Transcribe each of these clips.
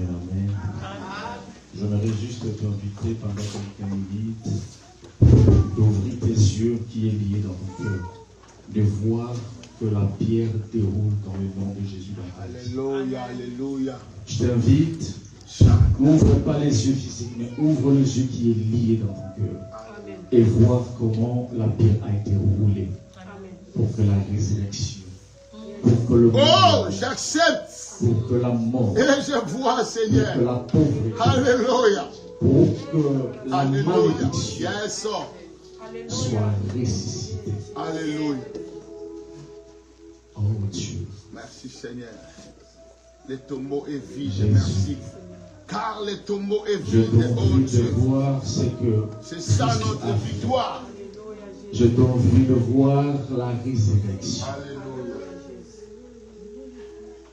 Amen. J'aimerais juste t'inviter pendant quelques minutes d'ouvrir tes yeux qui est lié dans ton cœur, de voir que la pierre déroule dans le nom de Jésus. Alléluia, alléluia. Je t'invite, n'ouvre pas les yeux physiques, mais ouvre les yeux qui est lié dans ton cœur et voir comment la pierre a été roulée pour que la résurrection, pour que le monde, j'accepte. Pour que la mort, et je vois, Seigneur, pour que la pauvreté, alléluia, pour que la malédiction yes, soit ressuscitée. Alléluia. Oh Dieu. Merci Seigneur. Le tombeau est vide, merci. Car le tombeau est vide, oh Dieu. C'est ça notre victoire. Je t'ai envie de voir la résurrection. Alléluia.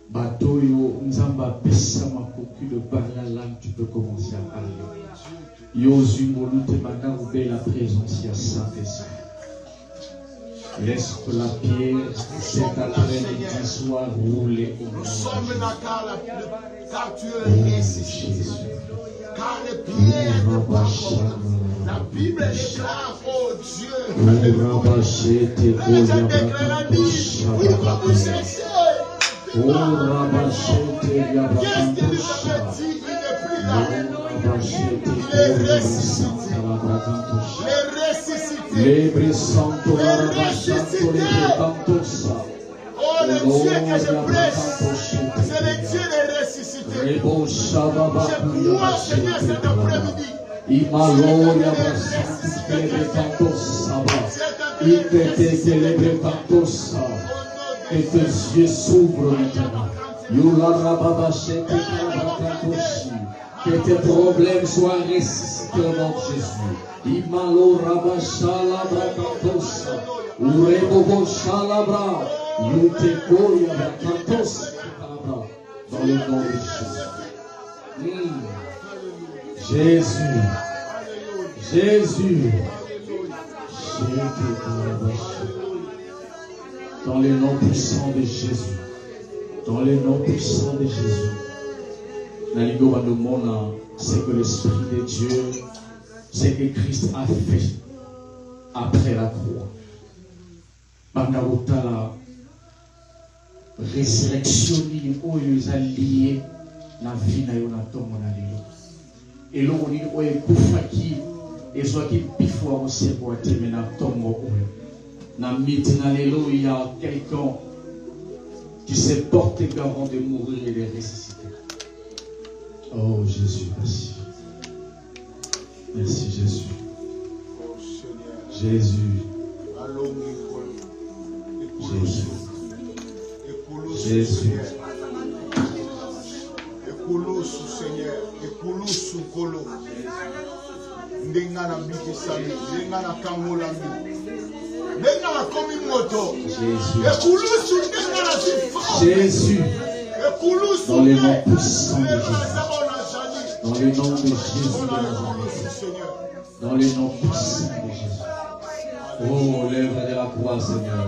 Batoyo, Nzamba pesa makoku de parler la langue, tu peux commencer à parler. Yosu Molute Bakaoube, la présence, il y a Saint-Esprit. Laisse que la pierre, cet après-midi, soit roulée au nom de Jésus. Nous sommes là car tu es ressuscité. Car les pierres ne partent pas. La Bible déclare, oh Dieu, alléluia. Je déclare la vie, pourquoi vous cherchez? Qu'est-ce que nous avait dit? Il n'est plus là. Il est ressuscité. Il est ressuscité. Il est ressuscité. Oh, le Dieu que je prêche, c'est le Dieu des ressuscités. Je crois, Seigneur, cet après-midi. Que tes yeux s'ouvrent maintenant. Que tes problèmes soient ressuscités au nom de Jésus. Imalo rabashala brakantosa. Urebobo shalabra. Yutekoya brakantosa. Dans le nom de Jésus. Jésus. Jésus. Dans le nom puissant de Jésus. Dans le nom puissant de Jésus. C'est que l'Esprit de Dieu, c'est que Christ a fait après la croix. Pendant la résurrection, ils ont lié la vie de Jonathan. Et là, on dit que et soit qu'il pifou aussi pour être mené à tomber. Dans il y a quelqu'un qui s'est porté garant de mourir et de ressusciter. Oh Jésus, merci. Merci Jésus. Oh Seigneur. Jésus. Jésus. Jésus. Ekulusu Seigneur. Ekulusu kolo. Ndengana bikisami. Ndengana kangolambi. Jésus. Dans le nom puissant de Jésus. Dans le nom de Jésus. Dans le nom puissant de Jésus. Oh, l'œuvre de la croix, Seigneur.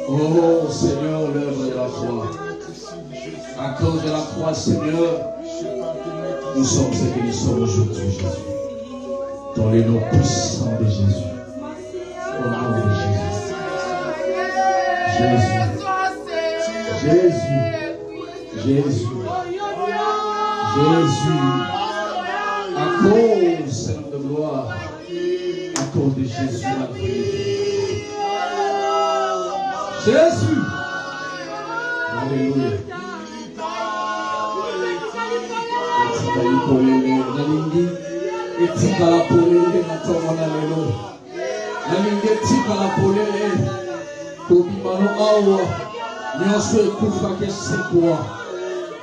Oh, Seigneur, l'œuvre de la croix. À cause de la croix, Seigneur, nous sommes ce que nous sommes aujourd'hui, Jésus. Dans le nom puissant de Jésus. Au nom de Jésus. Jésus. Jésus. Jésus. À cause, Seigneur de gloire, à cause de Jésus, la vie. Jésus. Alléluia.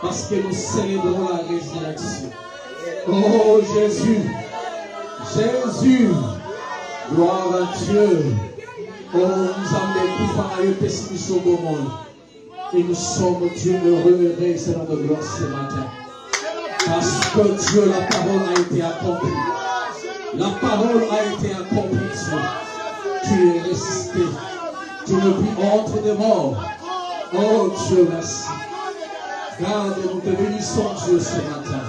Parce que nous célébrons la résurrection. Oh Jésus, Jésus, gloire à Dieu. Oh, nous avons des au monde. Et nous sommes Dieu heureux et Seigneur de gloire ce matin. Parce que Dieu, la parole a été accomplie. La parole a été accomplie, Dieu. Tu es ressuscité. Tu ne plus entre des morts. Oh Dieu, merci. Garde, nous te bénissons, Dieu, ce matin.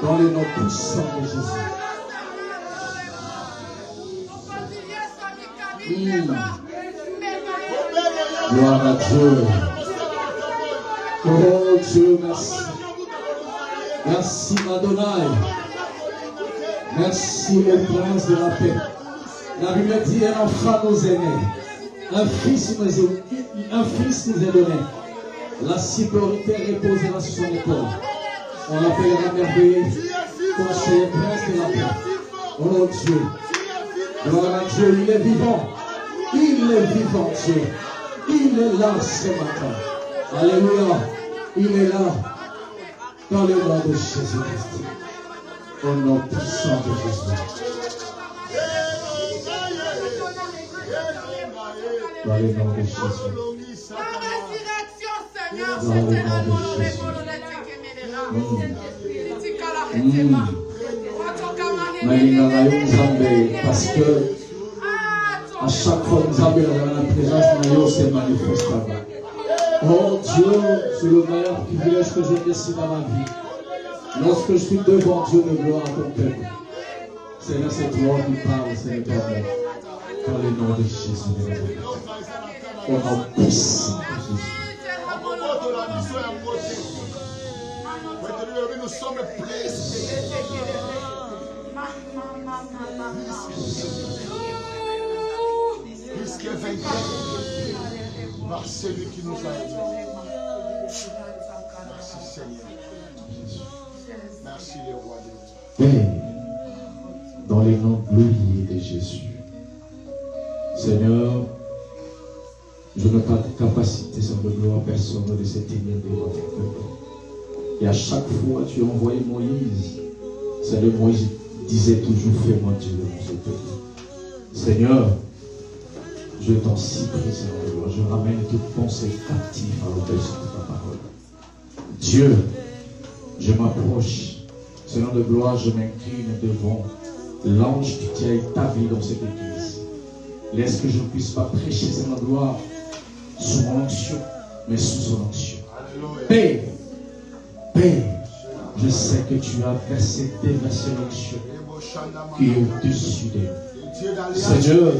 Dans le nom puissant de Jésus. Gloire à Dieu. Oh Dieu, merci. Merci, Adonai. Merci, le prince de la paix. La Bible dit, un enfant nous est né. Un fils nous est donné. La sécurité reposera sur son épaule. On l'appellera merveilleux, conseiller, prince de la paix. Oh Dieu. Gloire à Dieu, il est vivant. Il est vivant, Dieu. Il est là ce matin. Alléluia. Il est là. Dans le nom de Jésus-Christ. Au nom puissant de Jésus. Dans le nom de Jésus. Dans le nom de Jésus. Parce que à chaque fois nous avons la présence de Dieu, c'est manifesté. Oh Dieu, c'est le meilleur privilège que je décide dans ma vie. Lorsque je suis devant Dieu de gloire à ton peuple, Seigneur, c'est toi qui parles, c'est le Père. Dans le nom de Jésus. Au nom puissant de Jésus. Nous sommes plus que vainqueurs par celui qui nous a aimés. Merci Seigneur. Merci le roi de Dieu. Père, dans les noms glorieux de Jésus. Seigneur, je n'ai pas de capacité sans de gloire personnelle de se tenir devant ton peuple. Et à chaque fois tu as envoyé Moïse. Seigneur, Moïse disait toujours, fais-moi Dieu devant ce peuple. Seigneur, je t'en supplie, Seigneur de gloire. Je ramène toute pensée captive à l'obéissance de ta parole. Dieu, je m'approche. Seigneur de gloire, je m'incline devant l'ange qui t'a établi dans cette église. Laisse que je ne puisse pas prêcher, Seigneur de gloire, sous mon onction, mais sous son onction. Père, je sais que tu as versé l'onction qui est au-dessus d'eux. Seigneur,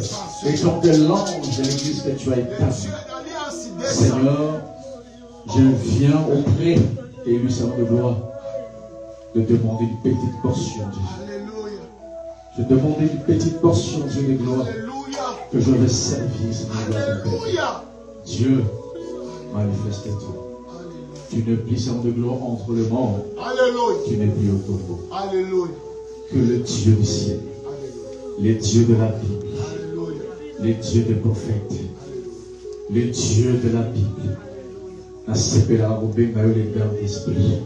et comme de l'ange de l'église que tu as établi, Seigneur, je viens auprès de lui, Seigneur de gloire, de demander une petite portion, Dieu. Je demande une petite portion, Dieu de gloire, que je vais servir, Seigneur de gloire. Dieu, manifeste-toi. Tu n'es plus, Seigneur de gloire, entre le monde. Tu n'es plus au tombeau. Que le Dieu du ciel, les dieux de la Bible, les dieux des prophètes, les dieux de la Bible, n'a séparé la robe, mais les gardes d'esprit.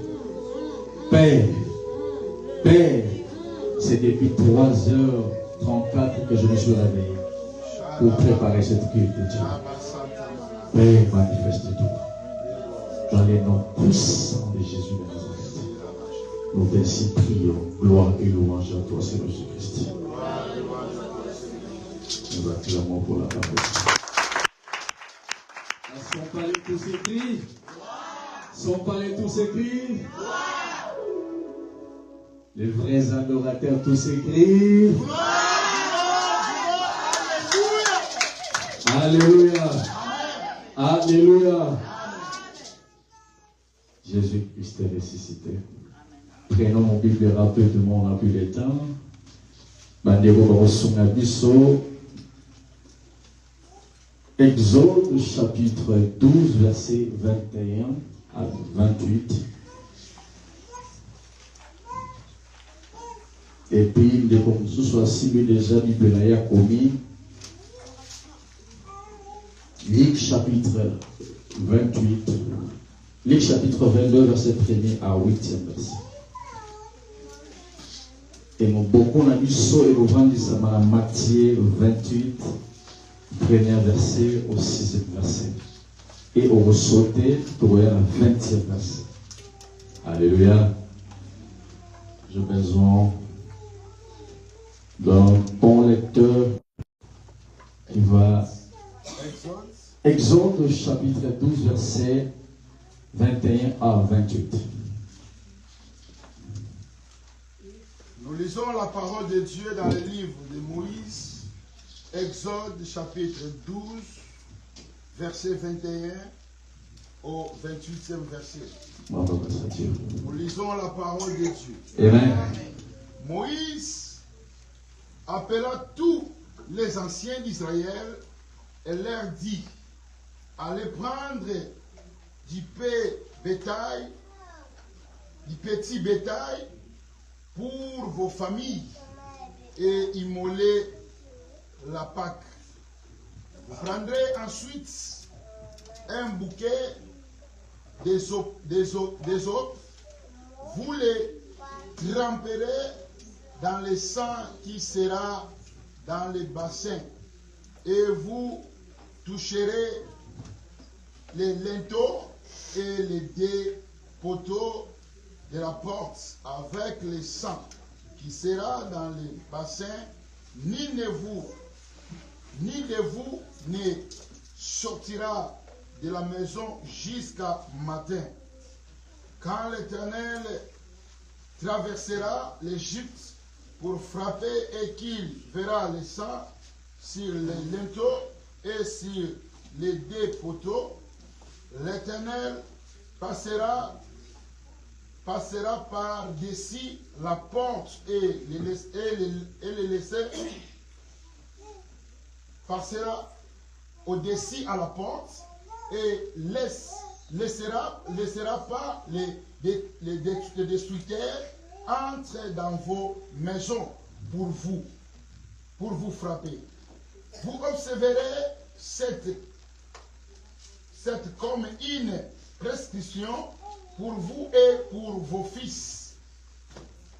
Père, c'est depuis 3h34 que je me suis réveillé pour préparer cette culte de Dieu. Père, manifeste-toi. Dans les noms puissants de Jésus de Nazareth. Nous ainsi prions, gloire et louange à toi, Seigneur Jésus-Christ. Nous acclamons pour la parole. Sont parlés tous ces cris? Sont parlés tous ces cris? Les vrais adorateurs tous ces cris? Alléluia! Alléluia! Jésus-Christ est ressuscité. Prenons mon Bible rapidement, on n'a plus le temps. Exode chapitre 12, verset 21 à 28. Et puis, comme ce soit ciblé déjà, Bible n'a commis. Luc chapitre 28. Luc chapitre 22, verset 1er à 8e verset. Et mon beaucoup n'a eu saut et vous vendez ça à Matthieu 28, premier verset au 6e verset. Et on va sauter pour aller à 20e verset. Alléluia. J'ai besoin d'un bon lecteur qui va. Exode chapitre 12, verset 21 à 28. Nous lisons la parole de Dieu dans le livre de Moïse, Exode chapitre 12, verset 21 au 28e verset. Nous lisons la parole de Dieu. Amen. Moïse appela tous les anciens d'Israël et leur dit: allez prendre du petit bétail pour vos familles et immoler la Pâque. Vous prendrez ensuite un bouquet des autres, vous les tremperez dans le sang qui sera dans les bassins et vous toucherez les linteaux et les deux poteaux de la porte avec le sang qui sera dans les bassins. Ni de vous ne sortira de la maison jusqu'à matin. Quand l'Éternel traversera l'Égypte pour frapper et qu'il verra le sang sur les linteaux et sur les deux poteaux, l'Éternel passera par-dessus la porte et les laisser passera au-dessus à la porte et laissera pas les destructeurs entrer dans vos maisons pour vous frapper. Vous observerez cette comme une prescription pour vous et pour vos fils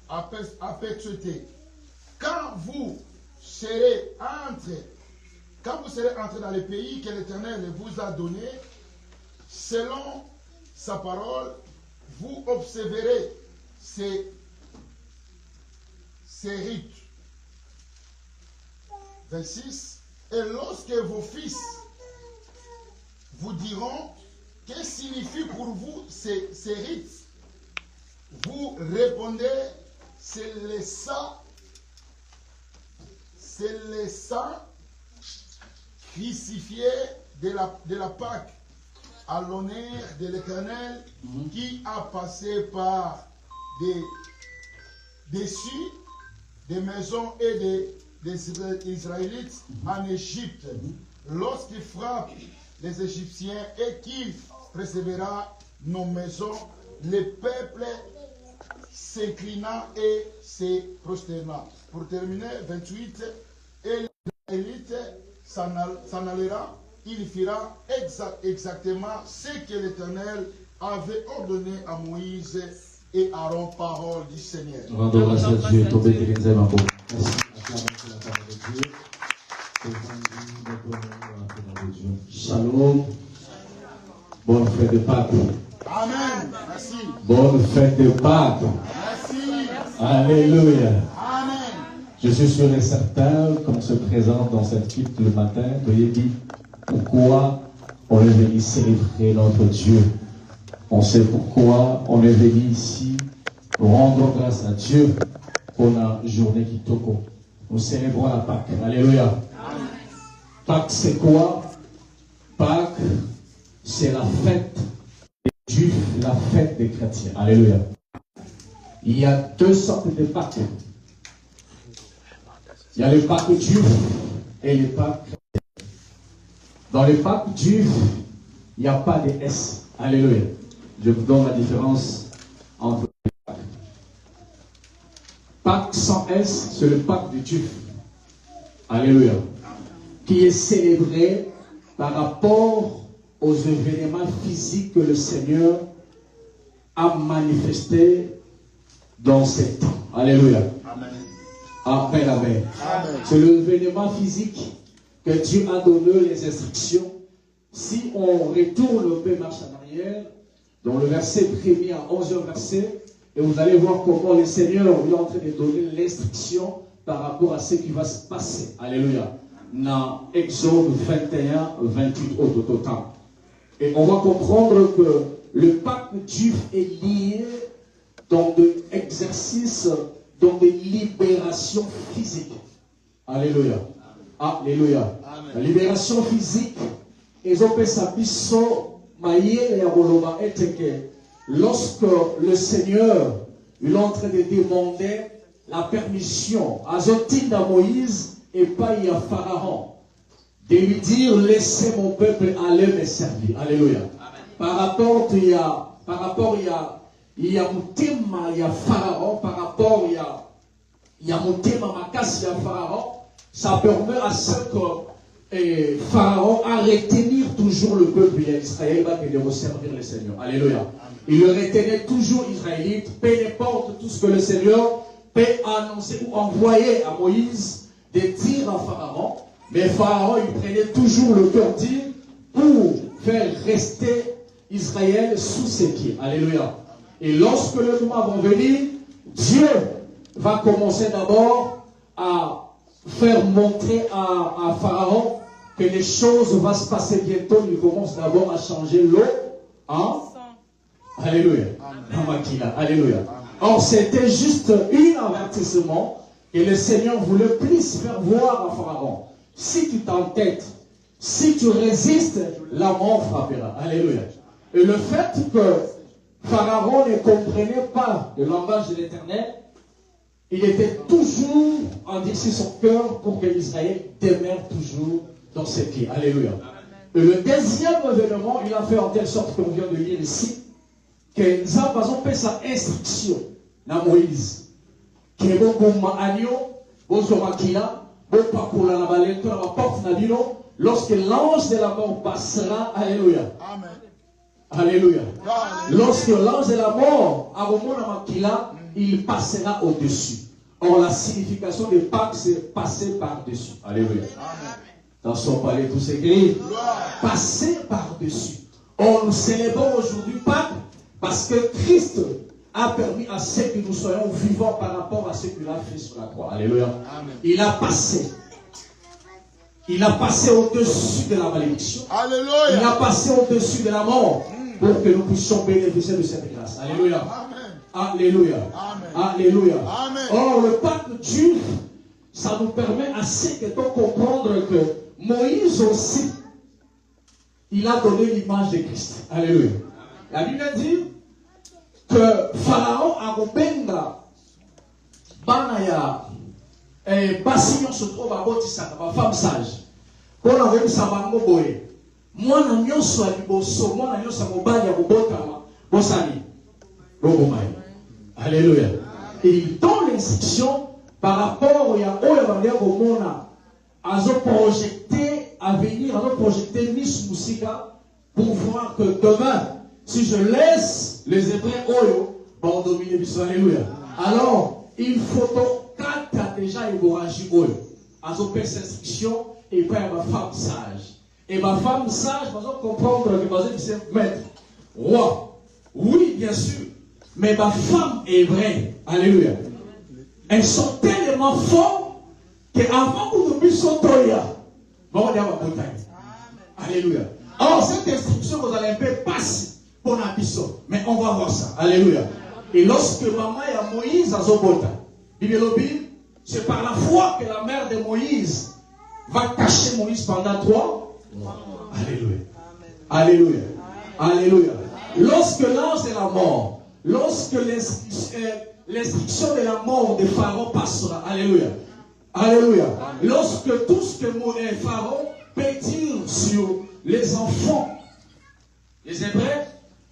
à perpétuité. Quand vous serez entrés dans le pays que l'Éternel vous a donné, selon sa parole, vous observerez ces rites. 26. Et lorsque vos fils vous diront: que signifient pour vous ces rites? Vous répondez: c'est le sang crucifié de la Pâque, à l'honneur de l'Éternel qui a passé par dessus des maisons et des Israélites en Égypte, lorsqu'il frappe les Égyptiens et qu'il préservera nos maisons, le peuple s'inclina et se prosterna. Pour terminer, 28, et l'Israélite s'en allera, il fera exactement ce que l'Éternel avait ordonné à Moïse et Aaron, parole du Seigneur. Rendons grâce à Dieu, tombez de l'Église, ma pauvre. Merci, acclamons la parole de Dieu. Shalom. Bonne fête de Pâques. Amen. Merci. Bonne fête de Pâques. Merci. Alléluia. Amen. Je suis sûr et certain qu'on se présente dans cette culte le matin. Veuillez dire pourquoi on est venu célébrer notre Dieu. On sait pourquoi on est venu ici pour rendre grâce à Dieu pour la journée qui toko. Nous célébrons la Pâques. Alléluia. Pâques, c'est quoi? Pâques, c'est la fête des Juifs, la fête des chrétiens. Alléluia. Il y a deux sortes de Pâques. Il y a les Pâques juifs et les Pâques chrétiens. Dans les Pâques juifs, il n'y a pas de S. Alléluia. Je vous donne la différence entre les Pâques. Pâques sans S, c'est le Pâques des Juifs. Alléluia. Qui est célébré par rapport aux événements physiques que le Seigneur a manifestés dans ces temps. Alléluia. Amen. Amen, amen. C'est l'événement physique que Dieu a donné les instructions. Si on retourne un peu, marche en arrière, dans le verset 1er à 11e verset, et vous allez voir comment le Seigneur est en train de donner l'instruction par rapport à ce qui va se passer. Alléluia. Dans Exode 21, 28 au total. Et on va comprendre que le pacte juif est lié dans des exercices, dans des libérations physiques. Alléluia. Alléluia. La libération physique, lorsque le Seigneur il est en train de demander la permission à Zotinda Moïse et pas à Pharaon de lui dire laissez mon peuple aller me servir. Alléluia. Par rapport il y a Moutima, il y a Pharaon, par rapport il y a Moutima Makas, il y a Pharaon, ça permet à ce que Pharaon a retenir toujours le peuple d'Israël de servir le Seigneur. Alléluia. Il le retenait toujours israélite, peu importe tout ce que le Seigneur peut annoncer ou envoyer à Moïse de dire à Pharaon. Mais Pharaon, il prenait toujours le cœur dit pour faire rester Israël sous ses pieds. Alléluia. Et lorsque le moment va venir, Dieu va commencer d'abord à faire montrer à Pharaon que les choses vont se passer bientôt. Il commence d'abord à changer l'eau en Alléluia. Alléluia. Or, c'était juste un avertissement que le Seigneur voulait plus faire voir à Pharaon. Si tu t'entêtes, si tu résistes, la mort frappera. Alléluia. Et le fait que Pharaon ne comprenait pas le langage de l'Éternel, il était toujours endurci son cœur pour que Israël demeure toujours dans ses pieds. Alléluia. Et le deuxième événement, il a fait en telle sorte qu'on vient de lire ici, que nous avons fait sa instruction à Moïse. Que lorsque l'ange de la mort passera, alléluia. Amen. Alléluia. Lorsque l'ange de la mort il passera au-dessus. Or, la signification de Pâques, c'est passer par-dessus. Alléluia. Dans son palais, tout s'écrit. Passer par-dessus. Or, nous célébrons aujourd'hui Pâques parce que Christ a permis à ce que nous soyons vivants par rapport à ce qu'il a fait sur la croix. Alléluia. Amen. Il a passé. Il a passé au-dessus de la malédiction. Alléluia. Il a passé au-dessus de la mort pour que nous puissions bénéficier de cette grâce. Alléluia. Amen. Alléluia. Amen. Alléluia. Amen. Or, le pacte juif, ça nous permet assez de comprendre que Moïse aussi, il a donné l'image de Christ. Alléluia. La Bible dit que Pharaon a rebenga banaya et Bassignon se trouve à Botisaka, ma femme sage. Pour la reine Sabango Boé. Moi, je n'ai pas de bosso, moi, je n'ai pas de bossani. Alléluia. Et il donne l'instruction par rapport au Mona, à projeter à venir, à projeter Miss Moussika pour voir que demain, si je laisse les Hébreux vont dominer l'histoire. Alléluia. Alors, il faut quand tu as déjà hémorragie à cette instruction et pas ma femme sage. Et ma femme sage, va comprendre que c'est maître, roi. Oui, bien sûr. Mais ma femme est vraie. Alléluia. Elles sont tellement fortes qu'avant que nous puissions Toya, on va ma montagne. Alléluia. Alors, cette instruction, vous allez un peu passer pour la mission. Mais on va voir ça. Alléluia. Et lorsque maman et à Moïse à Zobota, c'est par la foi que la mère de Moïse va cacher Moïse pendant 3 mois. Alléluia. Alléluia. Alléluia. Lorsque l'ange de la mort, lorsque l'instruction de la mort de Pharaon passera. Alléluia. Alléluia. Lorsque tout ce que Pharaon peut dire sur les enfants, les Hébreux,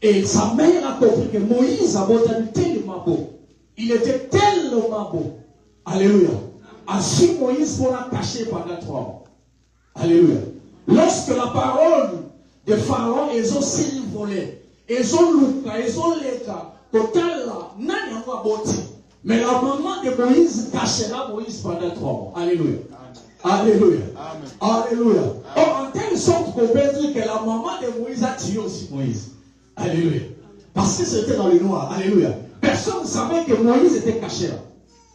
et sa mère a compris que Moïse a été tellement beau. Il était tellement beau. Alléluia. Ainsi Moïse pour la cacher pendant 3 mois. Alléluia. Lorsque la parole de Pharaon est aussi volée, ils ont loué, ils ont l'état, total là, n'a pas beauté. Mais la maman de Moïse cachera Moïse pendant 3 mois. Alléluia. Alléluia. Alléluia. Or, en telle sorte qu'on peut dire que la maman de Moïse a tué aussi Moïse. Alléluia. Parce que c'était dans le noir. Alléluia. Personne ne savait que Moïse était caché là.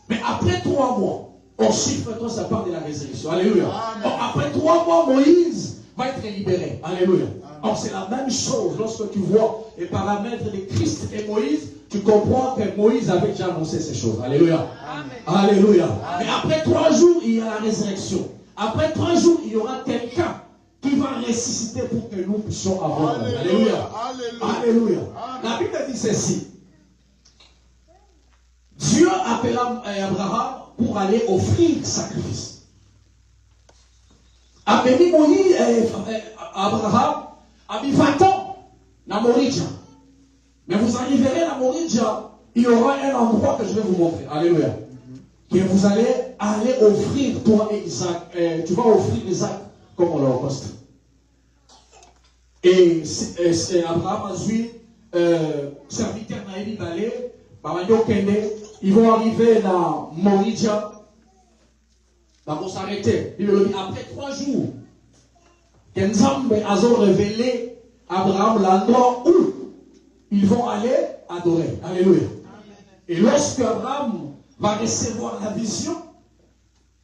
Mais après 3 mois, on chiffre 3, ça part de la résurrection. Alléluia. Or, après 3 mois, Moïse va être libéré. Alléluia. Or, c'est la même chose lorsque tu vois les paramètres de Christ et Moïse, tu comprends que Moïse avait déjà annoncé ces choses. Alléluia. Amen. Alléluia. Mais après 3 jours, il y a la résurrection. Après 3 jours, il y aura quelqu'un qui va ressusciter pour que nous puissions avoir. Alléluia. Alléluia. La Bible dit ceci. Dieu appela Abraham pour aller offrir sacrifice. Abéni Moïse, Abraham, a mis 20 ans dans Moridja. Mais vous arriverez à Moridja, il y aura un endroit que je vais vous montrer. Alléluia. Que vous allez offrir, toi et Isaac. Tu vas offrir Isaac comme holocauste. Et Abraham a dit, serviteur Naïli d'aller, ils vont arriver dans Moridja. Ils vont s'arrêter. Après 3 jours, Kenzambe a révélé à Abraham l'endroit où ils vont aller adorer. Alléluia. Et lorsque Abraham va recevoir la vision,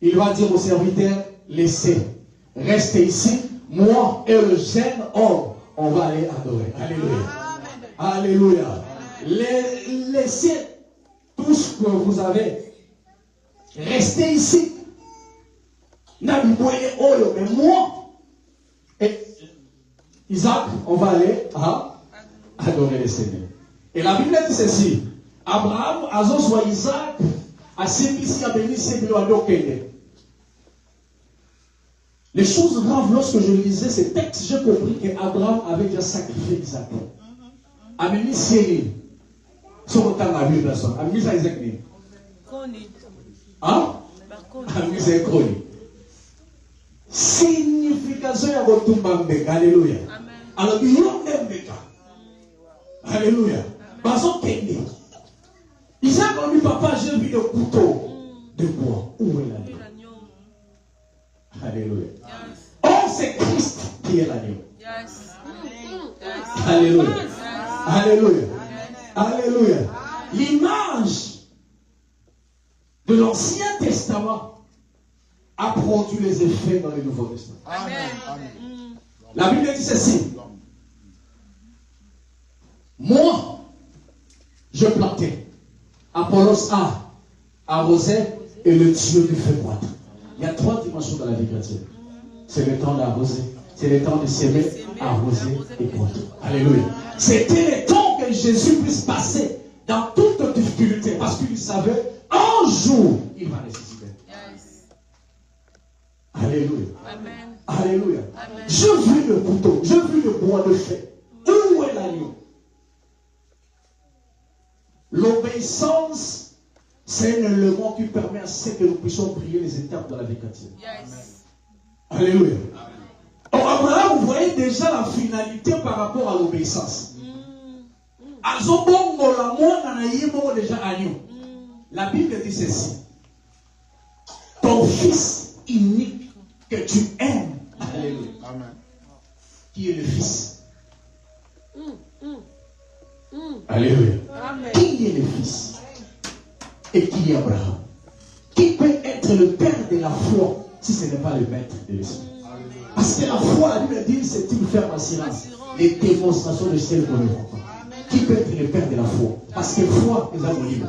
il va dire au serviteur, laissez, restez ici, moi et le jeune homme, on va aller adorer. Alléluia. Alléluia. Laissez tout ce que vous avez. Restez ici. Mais moi et Isaac, on va aller adorer le Seigneur. Et la Bible dit ceci. Abraham, Azos ou Isaac, a ici a béni les choses graves, lorsque je lisais ces textes, j'ai compris qu'Abraham avait déjà sacrifié Isaac. Amélie Série. Sur le temps de la Bible, personne. Amélie Isaac. Hein? Amélie Isaac. Signification ya Botumbambe. Alléluia. Alors, il y a un béka. Alléluia. Bason Kende. Isaac a dit, papa, j'ai vu le couteau de bois. Où est l'agneau? Alléluia. Oh, c'est Christ qui est l'agneau. Alléluia. Alléluia. Alléluia. L'image de l'Ancien Testament a produit les effets dans le Nouveau Testament. Amen. La Bible dit ceci. Moi, je plantais. Apollos a arrosé et le Dieu lui fait croître. Il y a 3 dimensions dans la vie chrétienne. C'est le temps d'arroser. C'est le temps de s'aimer, arroser et croître. Alléluia. C'était le temps que Jésus puisse passer dans toute difficulté. Parce qu'il savait, un jour, il va ressusciter. Alléluia. Amen. Alléluia. Amen. Je vis le couteau, je vis le bois de feu. Où est l'agneau? L'obéissance, c'est un élément qui permet à ce que nous puissions briller les étapes de la vie chrétienne. Yes. Alléluia. Or, Abraham, vous voyez déjà la finalité par rapport à l'obéissance. La Bible dit ceci. Ton fils unique que tu aimes. Alléluia. Amen. Qui est le fils? Alléluia. Amen. Qui est le fils? Et qui est Abraham? Qui peut être le père de la foi si ce n'est pas le maître de l'esprit? Parce que la foi, la Bible dit, c'est une ferme assurance. Les démonstrations de celles qu'on ne voit pas. Qui peut être le père de la foi? Parce que foi, nous avons libre.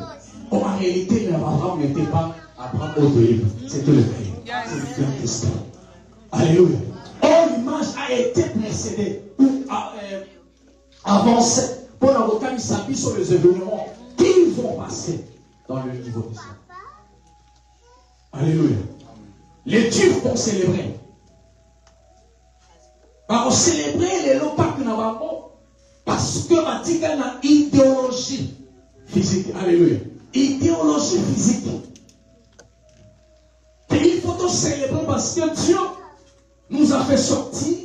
Or, en réalité, Abraham n'était pas Abraham auto-libre. C'était le père. C'est le Christ. Alléluia. Or, l'image a été précédée ou avancée pour l'avocat, il s'appuie sur les événements qui vont passer dans le Nouveau Testament. Alléluia. Les Juifs vont célébrer. On célébrer les Pâques parce que il y a une idéologie physique. Alléluia. Idéologie physique. Et il faut donc célébrer parce que Dieu nous a fait sortir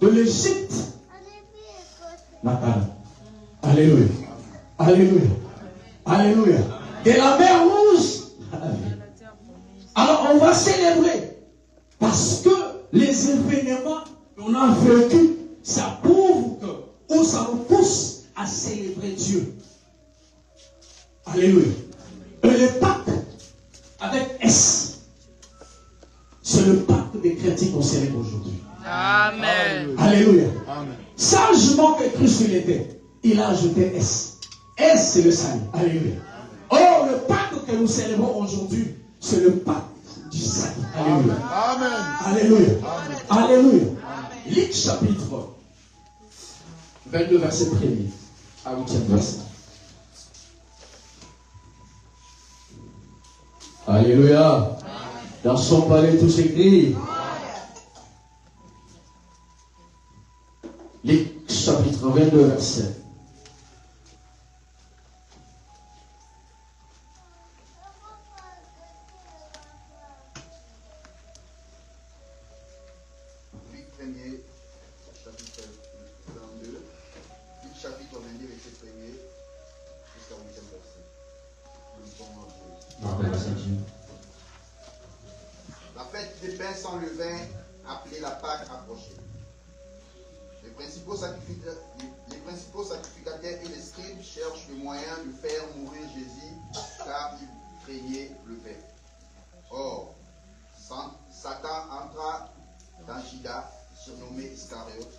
de l'Égypte. Alléluia. Alléluia. Alléluia. De la mer Rouge. Alors on va célébrer parce que les événements qu'on a vécus, ça prouve que, ou ça nous pousse à célébrer Dieu. Alléluia. Et le Pâques avec S, c'est le Pâques des chrétiens qu'on célèbre aujourd'hui. Amen. Alléluia. Amen. sagement que Christ il était, il a ajouté S. S, c'est le salut. Alléluia. Or, le pacte que nous célébrons aujourd'hui, c'est le pacte du salut. Alléluia. Amen. Alléluia. Amen. Alléluia. Luc chapitre 22, verset 1er à 8e verset. Alléluia. Dans son palais, tout s'écrit. Luc chapitre 22, verset. Luc 1er, chapitre 22, Luc chapitre 22, verset 1er, jusqu'à 8e verset. La fête des pains sans levain, appelée la Pâque, approchait. Les principaux sacrificateurs et les scribes cherchent le moyen de faire mourir Jésus, car ils craignaient le pain. Or, Satan entra dans Judas, surnommé Iscariote,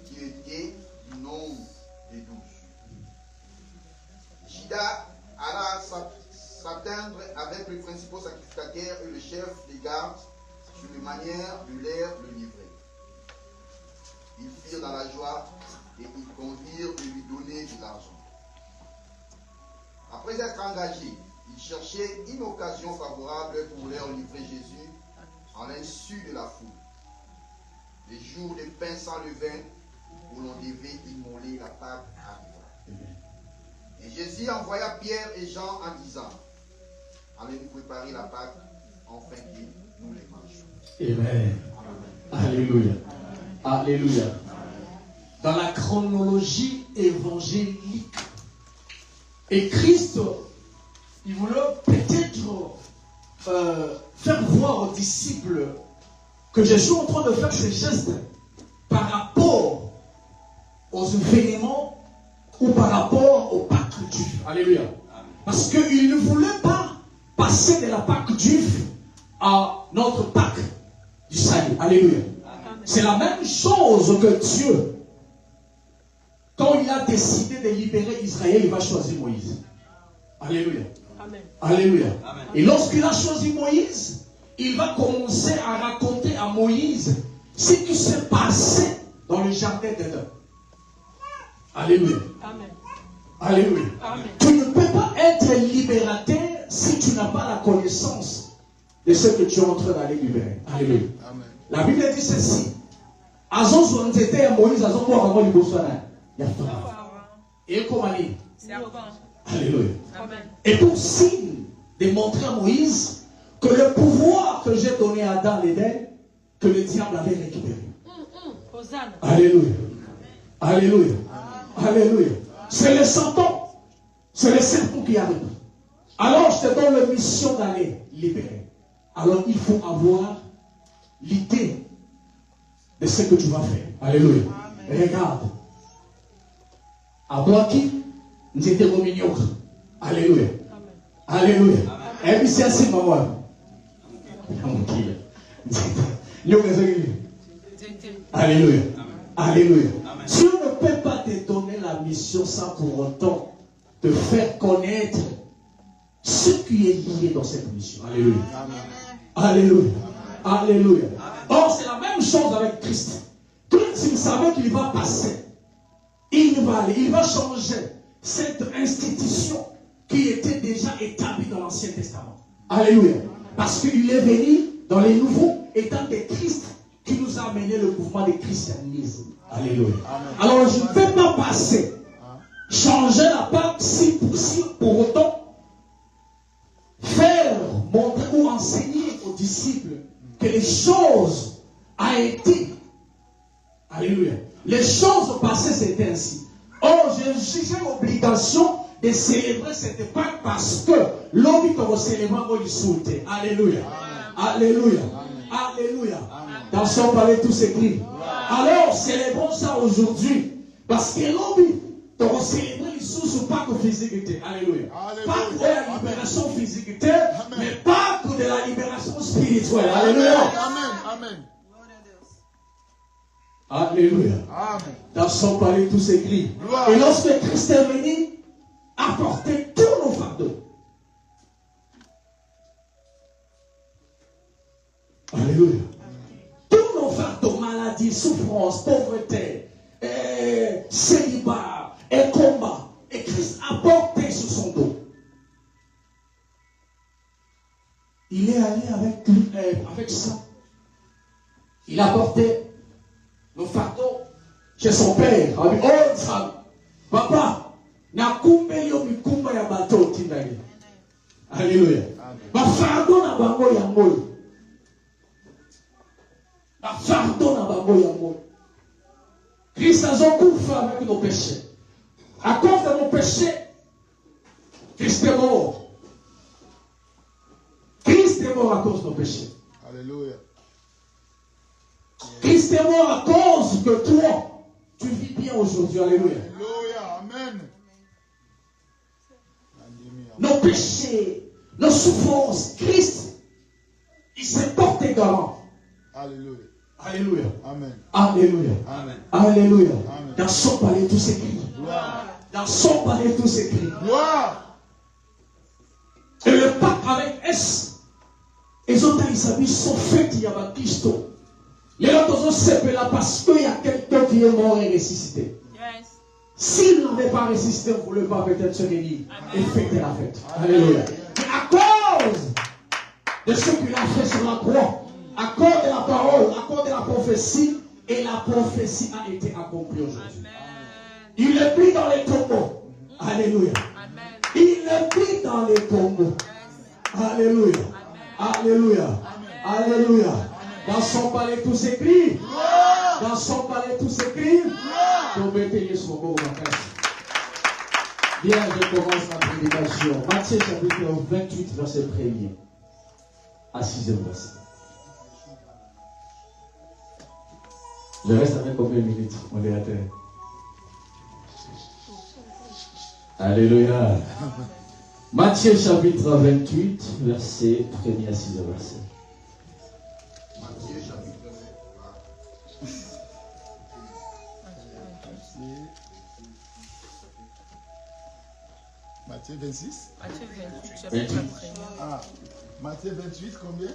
qui était du nombre des 12. Judas alla s'atteindre avec les principaux sacrificateurs et le chef des gardes sur la manière de le livrer. Ils firent dans la joie et ils convirent de lui donner de l'argent. Après être engagés, ils cherchaient une occasion favorable pour leur livrer Jésus en l'insu de la foule. Les jours des pains sans levain où l'on devait immoler la Pâque arriva. Et Jésus envoya Pierre et Jean en disant: allez-nous préparer la Pâque afin que nous les mangions. Amen. Alléluia. Alléluia. Dans la chronologie évangélique, et Christ, il voulait peut-être faire voir aux disciples que Jésus est en train de faire ces gestes par rapport aux événements ou par rapport au Pâques juif. Alléluia. Parce qu'il ne voulait pas passer de la Pâque juif à notre Pâque du salut. Alléluia. C'est la même chose que Dieu. Quand il a décidé de libérer Israël, il va choisir Moïse. Alléluia. Amen. Alléluia. Amen. Et lorsqu'il a choisi Moïse, il va commencer à raconter à Moïse ce qui s'est passé dans le jardin d'Éden. Alléluia. Amen. Alléluia. Amen. Tu ne peux pas être libérateur si tu n'as pas la connaissance de ce que tu es en train d'aller libérer. Alléluia. Amen. La Bible dit ceci. Azon son était Moïse, azon quoi avant le Botswana. Et comment dire? Alléluia. Amen. Et pour signe de montrer à Moïse que le pouvoir que j'ai donné à Adam l'Éden, que le diable avait récupéré. Hosanna. Alléluia. Alléluia. Alléluia. C'est le serpent. C'est le serpent qui arrive. Alors je te donne la mission d'aller libérer. Alors il faut avoir l'idée de ce que tu vas faire. Alléluia. Regarde. À Boaki, nous étions au Mignoc. Alléluia. Alléluia. Et puis c'est ainsi, maman. Alléluia. Alléluia. Dieu ne peut pas te donner la mission sans pour autant te faire connaître ce qui est lié dans cette mission. Alléluia. Alléluia. Alléluia. Or, c'est la même chose avec Christ. Christ, il savait qu'il va passer. Il va changer cette institution qui était déjà établie dans l'Ancien Testament. Alléluia. Parce qu'il est venu dans les nouveaux étant de Christ qui nous a amené le mouvement du christianisme. Alléluia. Alors je ne peux pas passer, changer la Pâque si pour autant faire, montrer ou enseigner aux disciples que les choses a été. Alléluia. Les choses passées c'était ainsi. Or j'ai l'obligation de célébrer cette Pâque parce que l'homme qu'on célèbre il souhaite. Alléluia. Alléluia. Alléluia. Dans son palais tout s'écrit. Alors célébrons ça aujourd'hui. Parce que l'homme qu'on célèbre sous Pâque physique. Alléluia. Pas de la libération physique, mais pas de la libération spirituelle. Alléluia. Amen. Amen. Alléluia. Amen. Dans son palais, tout s'écrit. Gloire. Et lorsque Christ est venu, apporter tous nos fardeaux. Alléluia. Tous nos fardeaux, maladies, souffrances, pauvreté, célibat et combat. Et Christ a porté sur son dos. Il est allé avec ça. Il a porté nos fardeaux chez son père. Il a dit, oh femme, papa, na kumbe yo mikumba ya bato tindali. Alléluia. Ma fardeau na bango ya moyo. Ma fardeau na bango ya moyo. Christ a souffert avec nos péchés. À cause de nos péchés, Christ est mort. Christ est mort à cause de nos péchés. Alléluia. Christ est mort à cause que toi, tu vis bien aujourd'hui. Alléluia. Alléluia. Amen. Nos péchés, nos souffrances, Christ, il s'est porté garant. Alléluia. Alléluia. Amen. Alléluia. Amen. Alléluia. Amen. Dans son palais, tout s'écrit. Gloire. Dans son palais, tout s'écrit. Gloire. Et le pacte avec S, les autres, ils s'habillent, sont faits, il y a Baptisto. Les autres, c'est là parce qu'il y a quelqu'un qui est mort et ressuscité. Yes. S'il n'avait pas ressuscité, vous ne pouvez pas peut-être se réunir et fêter la fête. Alléluia. Mais à cause de ce qu'il a fait sur la croix, à cause de la parole, à cause de la prophétie, et la prophétie a été accomplie aujourd'hui. Il est pris dans les tombeaux. Alléluia. Amen. Il est pris dans les tombeaux. Alléluia. Alléluia. Alléluia. Dans son palais tout s'écrit. Dans son palais tout s'écrit. Bien, je commence ma prédication. Matthieu chapitre 28, verset 1er à 6e verset. Je reste avec combien de minutes, modérateur? Alléluia. Matthieu chapitre 28, verset 1er à 6e verset. Matthieu chapitre 20. Matthieu 26. Matthieu 28, chapitre 1er. Ah, Matthieu 28, combien?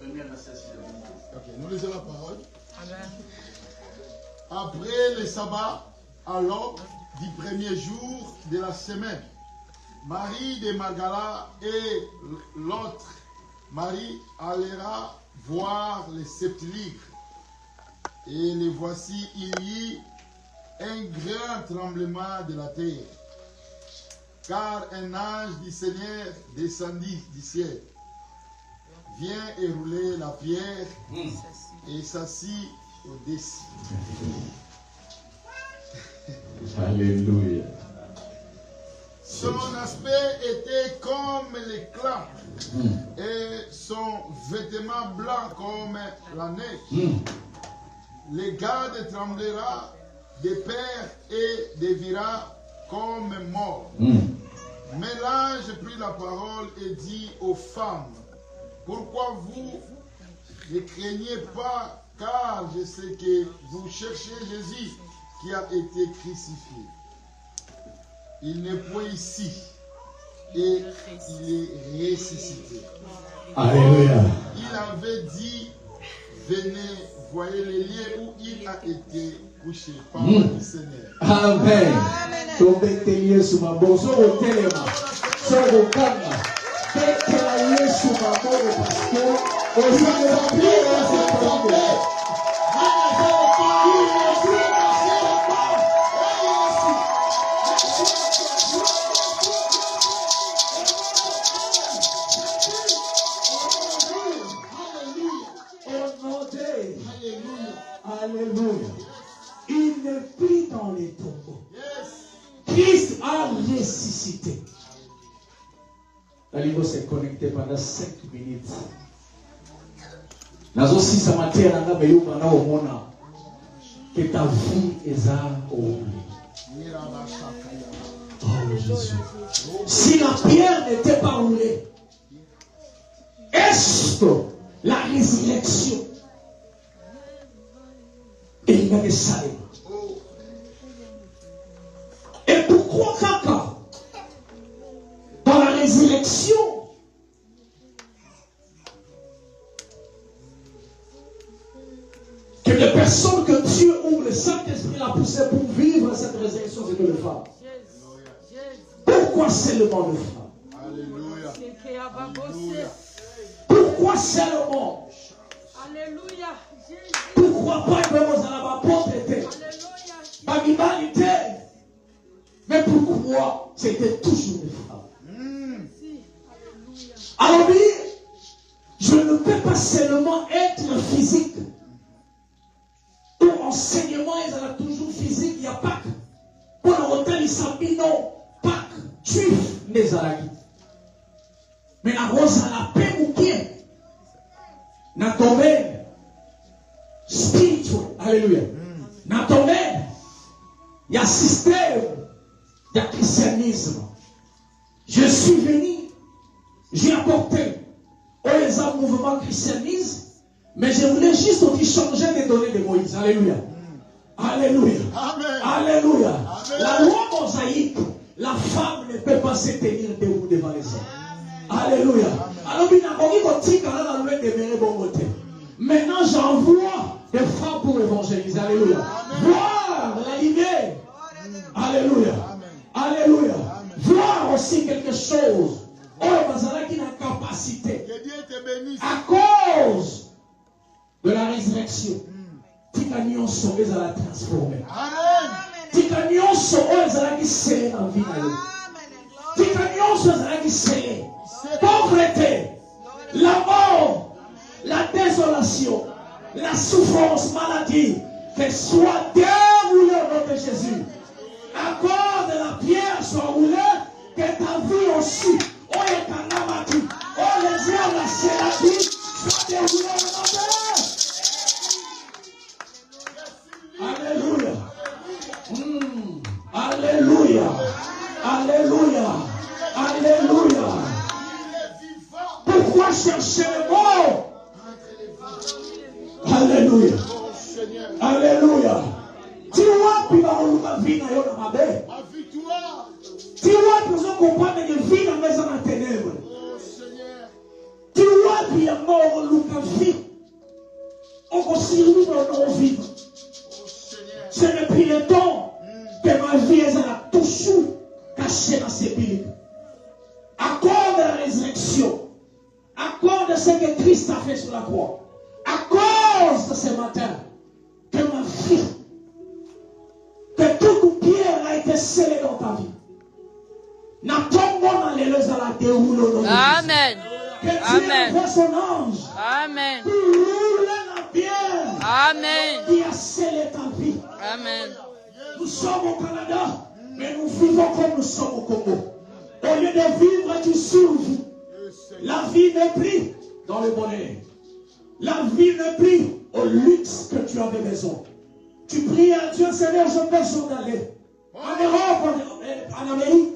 Ok, nous lisons la parole. Amen. Après le sabbat, à l'aube du premier jour de la semaine, Marie de Magdala et l'autre Marie allèrent voir le sepulcre. Et les voici, il y eut un grand tremblement de la terre, car un ange du Seigneur descendit du ciel, vient et roulait la pierre et s'assit au-dessus. Alléluia. Son aspect était comme l'éclat et son vêtement blanc comme la neige. Les gardes tremblera de peur et devira comme mort. Mais l'ange prit la parole et dit aux femmes, pourquoi vous ne craignez pas, car je sais que vous cherchez Jésus qui a été crucifié. Il n'est point ici et il est ressuscité. Alléluia. Il avait dit, venez, voyez les lieux où il a été couché par le Seigneur. Amen. Tombete Yesu maboso otelema. Soro kanga. Tekela Yesu maboso pastor. Osalema Yesu Alléluia. Il est pris dans les tombeaux. Christ a ressuscité. La Ligue s'est connectée pendant 5 minutes. Nazo si sa matière n'a pas eu pendant au monde que ta vie est à oublier. Oh Jésus. Si la pierre n'était pas roulée, est-ce que la résurrection est avec Salem. Et pourquoi Kaka, dans la résurrection, que les personnes que Dieu ou le Saint-Esprit l'a poussé pour vivre cette résurrection, c'est que les femmes. Pourquoi seulement les femmes? Alléluia. Pourquoi seulement? Alléluia. Pourquoi pas vraiment à la pauvreté? Mais pourquoi c'était toujours les femmes? Alors oui, je ne peux pas seulement être physique. Pour enseignement, ils ont toujours physique, il y a Pâques. Pour le retard, ils s'habillent, non, Pâques, juif, mais à la vie. Mais la rose à la paix ou bien, dans le domaine spirituel, alléluia. Dans le domaine, il y a système, il y a christianisme. Je suis venu, j'ai apporté au mouvement christianisme, mais je voulais juste changer les données de Moïse. Alléluia. Alléluia. Amen. Alléluia. Amen. La loi mosaïque, la femme ne peut pas se tenir debout devant les hommes. Alléluia. Alors, maintenant, j'envoie des femmes pour évangéliser. Alléluia. Voir la lumière. Alléluia. Alléluia. Voir aussi quelque chose. Oh, Bazala qui a capacité. Que Dieu te bénisse. À cause de la résurrection. Tikanion sauvé à la transformer. Amen. Tikanion sauvé à la qui scellé dans la vie. Tikanion sauvé à la qui scellé. Pauvreté, la mort, la désolation, la souffrance, maladie, que soit déroulée au nom de Jésus. À cause de la pierre soit roulée, que ta vie aussi, oh les canamati, oh les airs, la séraphie, soit déroulée au nom de Jésus. Alléluia. Alléluia. Alléluia. Alléluia. Pourquoi chercher le mot? Alléluia. Alléluia. Tu vois, puis la vie n'a pas de mabe. Tu vois, puis on comprend que la vie n'a pas de ténèbres. Tu vois, puis il y a mort, la vie. On continue dans nos vies. C'est depuis le temps que ma vie est toujours cachée dans ces billes. À cause de la résurrection, à cause de ce que Christ a fait sur la croix, à cause de ce matin, que ma vie, que toute pierre a été scellée dans ta vie. N'attends pas dans les leçons à la déroule au nom de Jésus. Amen. Que Dieu envoie son ange. Amen. Pour rouler la pierre. Amen. Qui a scellé ta vie. Amen. Nous sommes au Canada, mais nous vivons comme nous sommes au Congo. Au lieu de vivre, tu survis. La vie n'est plus dans le bonheur. La vie n'est plus au luxe que tu avais besoin. Tu pries à Dieu, Seigneur, je peux s'en aller. En Europe, en Amérique.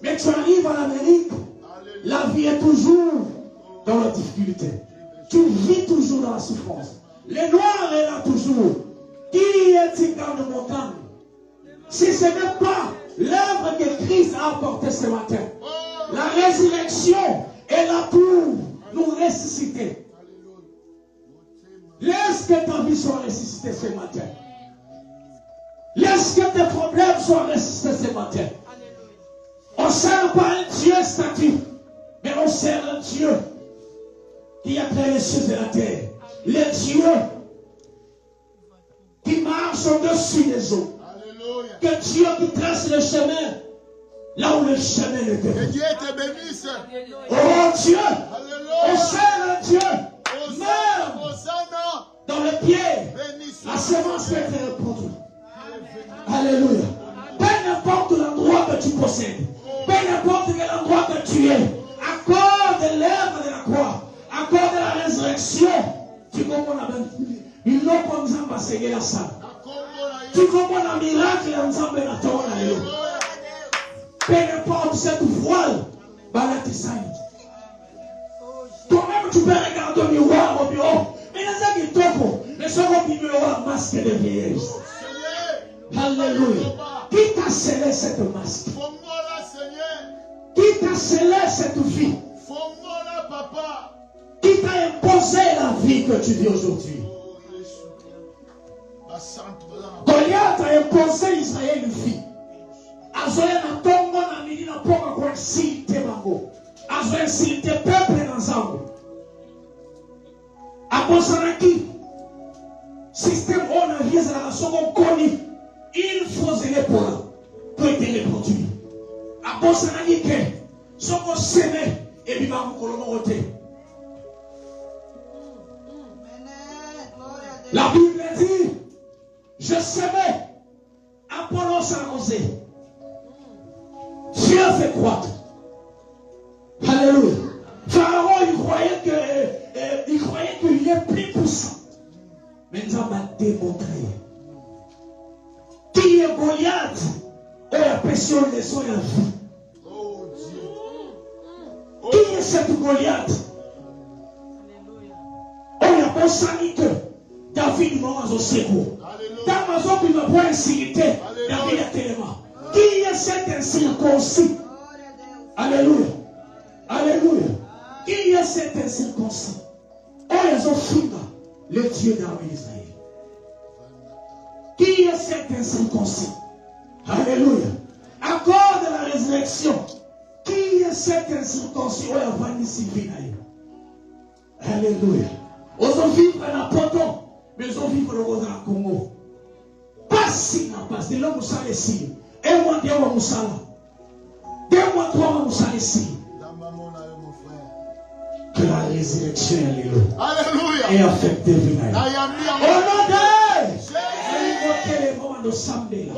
Mais tu arrives en Amérique, la vie est toujours dans la difficulté. Tu vis toujours dans la souffrance. Le noir est là toujours. Qui est-il dans le montagne? Si ce n'est pas l'œuvre que Christ a apportée ce matin, la résurrection est là pour nous ressusciter. Laisse que ta vie soit ressuscitée ce matin. Laisse que tes problèmes soient ressuscités ce matin. On ne sert pas un Dieu statue, mais on sert un Dieu qui a créé les cieux et la terre. Le Dieu qui marche au-dessus des eaux. Que Dieu qui trace le chemin là où le chemin était. Que Dieu te bénisse. Oh Dieu, on Alléluia. sert un Dieu. Même Hosanna. dans le pied, Bénisse. la semence peut être répandue. Alléluia. Peu importe l'endroit que tu possèdes, peu importe quel endroit que tu es, à cause de l'œuvre de la croix, à cause de la résurrection, tu comprends la même. Il n'a pas besoin de passer la salle. Tu comprends le miracle ensemble dans ton aïe. Peu importe cette voile, toi-même tu peux regarder au miroir au bureau. Mais les gens qui t'offrent, mais ce qu'on numéro un masque de vieillesse. Alléluia. Qui t'a scellé cette masque? Qui t'a scellé cette vie? Qui t'a imposé la vie que tu vis aujourd'hui? Goliath a imposé Israël une vie. Azoya na tongo na mini na poka kwa silite bango. Azoya silite peuple na zango. Abosanaki système on a vie à la seconde coni. Il faut zéler pour là pour être les produits. Abosanaki que soko seme et biba mukolomo rote. La Bible dit, je semais, Apollos arrosé. Dieu fait croître. Alléluia. Pharaon, il croyait qu'il est plus puissant. Mais nous avons démontré. Qui est Goliath? Et la pression de son vie. Oh Dieu. Qui est cette Goliath? On a pensé que David m'a au secours. Dans ma zone, il va pouvoir insécurité. David est tellement. Qui est cet incirconcis? Alléluia. Alléluia. Qui est cet incirconcis? Oh, ils ont fini le Dieu d'armée d'Israël. Qui est cet incirconcis? Alléluia. À cause de la résurrection, qui est cet incirconcis? Oh, il va ici. Alléluia. Ils ont vivre dans la Poto, mais ils ont vivre dans le Congo. Pas si, non, pas si. L'homme s'en ici. Un mois, 2 mois, Moussala. 2 mois, 3 mois, Moussala ici. Que la résurrection, alléluia, est affectée. Au nom de Jésus, les moments de Sambela.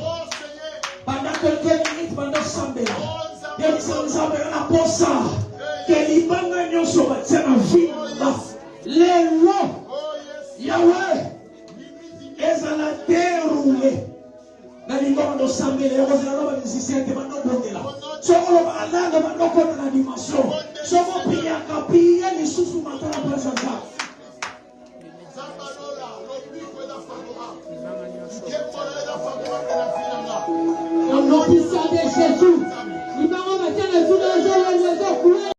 Pendant quelques minutes, pendant Sambela, il y a des gens qui ont pour ça. Que les bangs sont en vie. Les lois, Yahweh, ils ont déroulé. Dans les moments de Sambela, ils ont décidé de nous là. Si on va aller dans la dimension, si on va payer les sous matin à la présence. Au nom puissant de Jésus.